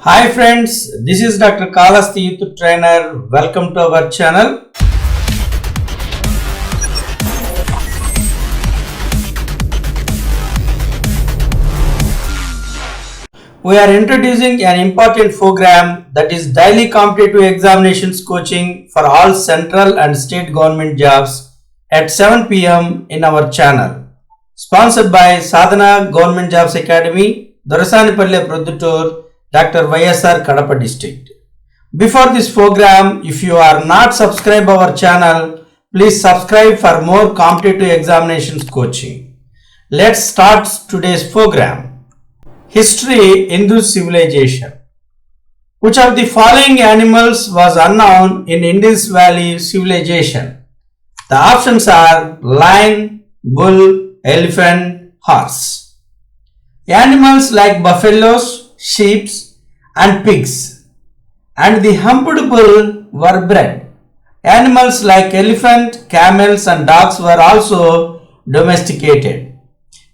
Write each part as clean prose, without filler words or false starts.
Hi friends, this is Dr. Kalas, the youth trainer. Welcome to our channel. We are introducing an important program that is daily competitive examinations coaching for all central and state government jobs at 7 p.m. in our channel. Sponsored by Sadhana Government Jobs Academy, Dorasanipalle Produttur, Dr. YSR Kadapa District. Before this program, if you are not subscribed our channel, please subscribe for more competitive examinations coaching. Let's start today's program. History Indus civilization. Which of the following animals was unknown in Indus Valley civilization? The options are lion, bull, elephant, horse. Animals like buffaloes, sheep and pigs and the humped bull were bred. Animals like elephant, camels and dogs were also domesticated.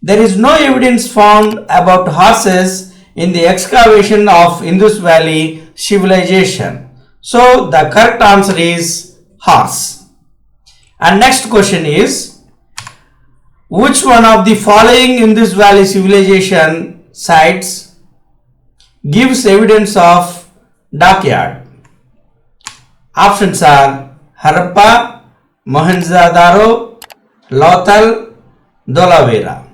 There is no evidence found about horses in the excavation of Indus Valley civilization. So the correct answer is horse. And next question is, which one of the following Indus Valley civilization sites gives evidence of dockyard? Options are Harappa, Mohenjo-daro, Lothal, Dholavira.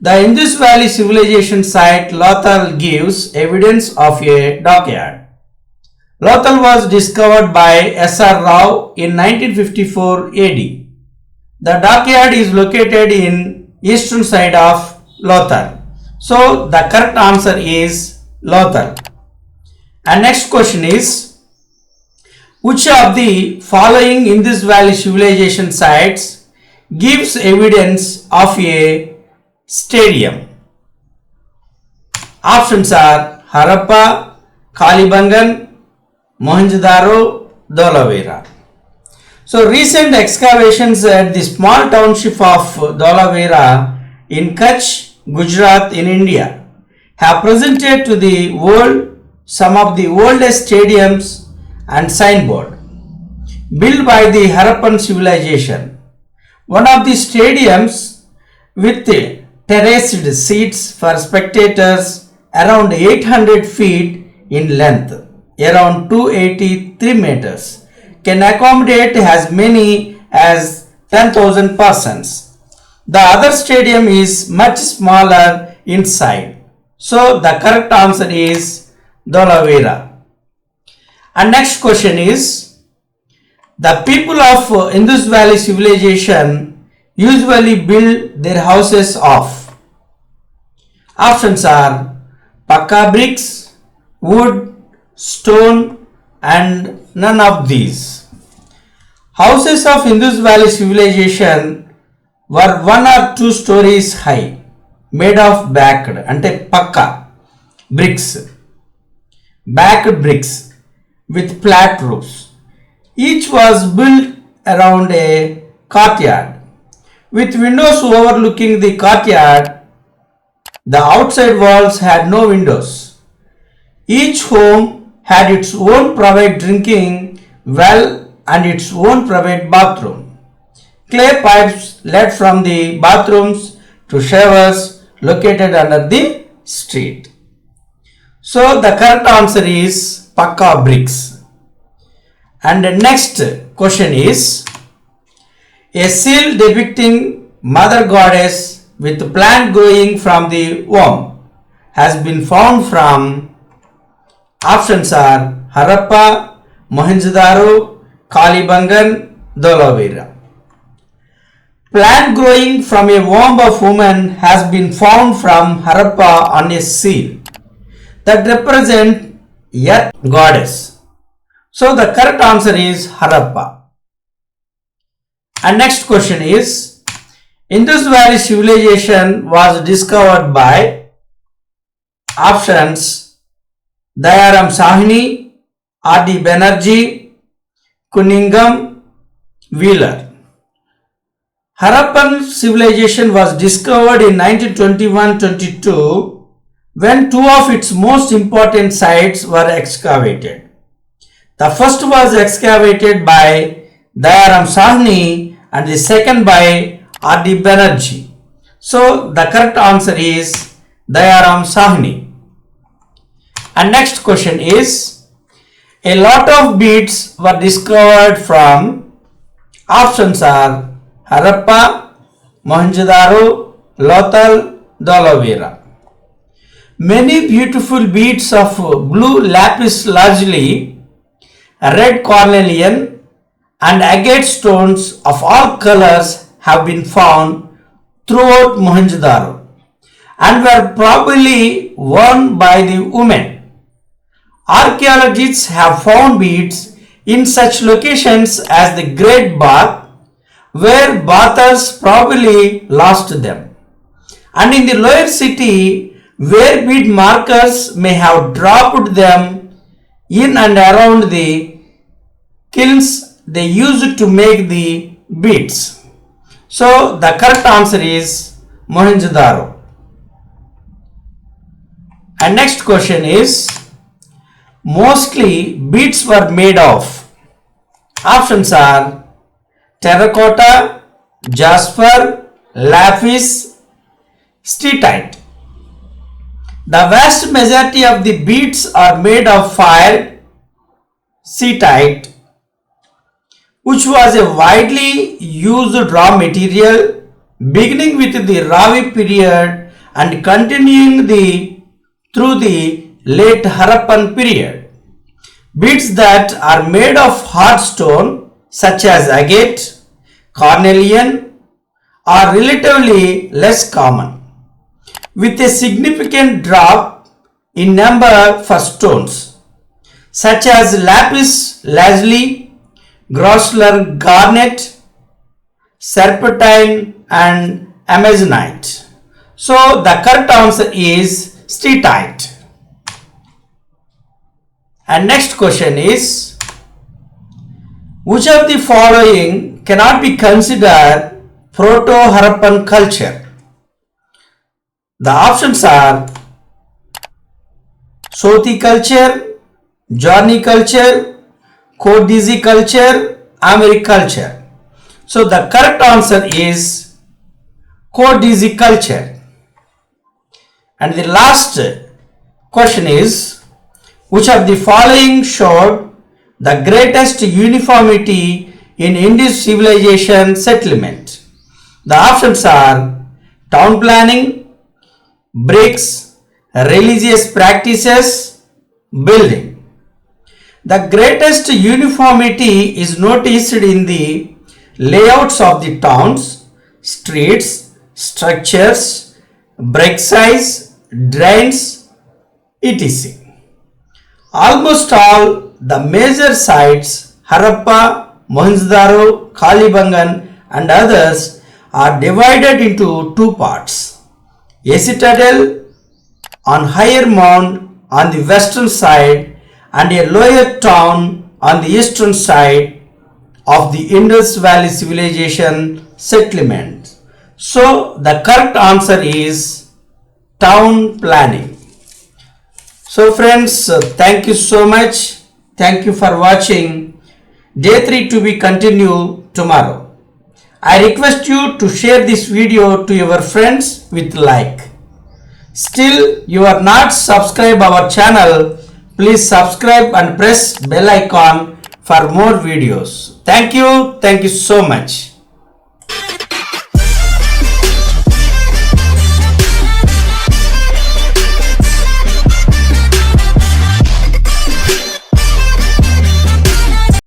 The Indus Valley civilization site Lothal gives evidence of a dockyard. Lothal was discovered by S.R. Rao in 1954 AD. The dockyard is located in eastern side of Lothal. So the correct answer is Lothal. And next question is, which of the following Indus Valley civilization sites gives evidence of a stadium? Options are Harappa, Kalibangan, Mohenjo-daro, Dholavira. So recent excavations at the small township of Dholavira in Kutch, Gujarat in India have presented to the world some of the oldest stadiums and signboard built by the Harappan civilization. One of the stadiums with terraced seats for spectators around 800 feet in length, around 283 meters, can accommodate as many as 10,000 persons. The other stadium is much smaller inside. So the correct answer is Dholavira. And next question is, the people of Indus Valley civilization usually build their houses of? Options are Pakka bricks, wood, stone and none of these. Houses of Indus Valley civilization were 1 or 2 stories high, made of backed ante pakka bricks, backed bricks with flat roofs. Each was built around a courtyard with windows overlooking the courtyard. The outside walls had no windows. Each home had its own private drinking well and its own private bathroom. Clay pipes led from the bathrooms to showers located under the street. So the correct answer is Pakka bricks. And the next question is, a seal depicting Mother Goddess with plant growing from the womb has been found from? Options are Harappa, Mohenjo-daro, Kalibangan, Dholavira. Plant growing from a womb of woman has been found from Harappa on a seal that represent Earth goddess. So the correct answer is Harappa. And next question is, Indus Valley civilization was discovered by? Options Dayaram Sahni, R.D. Banerjee, Cunningham, Wheeler. Harappan civilization was discovered in 1921-22 when two of its most important sites were excavated. The first was excavated by Dayaram Sahni and the second by R.D. Banerjee. So the correct answer is Dayaram Sahni. And next question is, a lot of beads were discovered from, options are Harappa, Mohenjo-daro, Lothal, Dholavira. Many beautiful beads of blue lapis lazuli, red cornelian and agate stones of all colors have been found throughout Mohenjo-daro and were probably worn by the women. Archaeologists have found beads in such locations as the Great Bath, where bathers probably lost them, and in the lower city, where bead markers may have dropped them in and around the kilns they used to make the beads. So the correct answer is Mohenjo-daro. And next question is, mostly beads were made of, options are terracotta, jasper, lapis, steatite. The vast majority of the beads are made of fire steatite, which was a widely used raw material beginning with the Ravi period and continuing through the late Harappan period. Beads that are made of hard stone such as agate, cornelian are relatively less common, with a significant drop in number for stones such as lapis lazuli, grossular garnet, serpentine and amazonite. So the correct answer is steatite. And next question is, which of the following cannot be considered Proto-Harappan culture? The options are Soti culture, Jorni culture, Kodisi culture, Americ culture. So the correct answer is Kodisi culture. And the last question is, which of the following showed the greatest uniformity in Indus civilization settlement? The options are town planning, bricks, religious practices, building. The greatest uniformity is noticed in the layouts of the towns, streets, structures, brick size, drains, etc. Almost all the major sites, Harappa, Mohenjo-daro, Kalibangan and others, are divided into two parts: a citadel on higher mound on the western side and a lower town on the eastern side of the Indus Valley civilization settlement. So the correct answer is town planning. So friends, thank you so much. Thank you for watching. Day 3 to be continued tomorrow. I request you to share this video to your friends with like. Still you are not subscribed our channel, please subscribe and press bell icon for more videos. Thank you so much.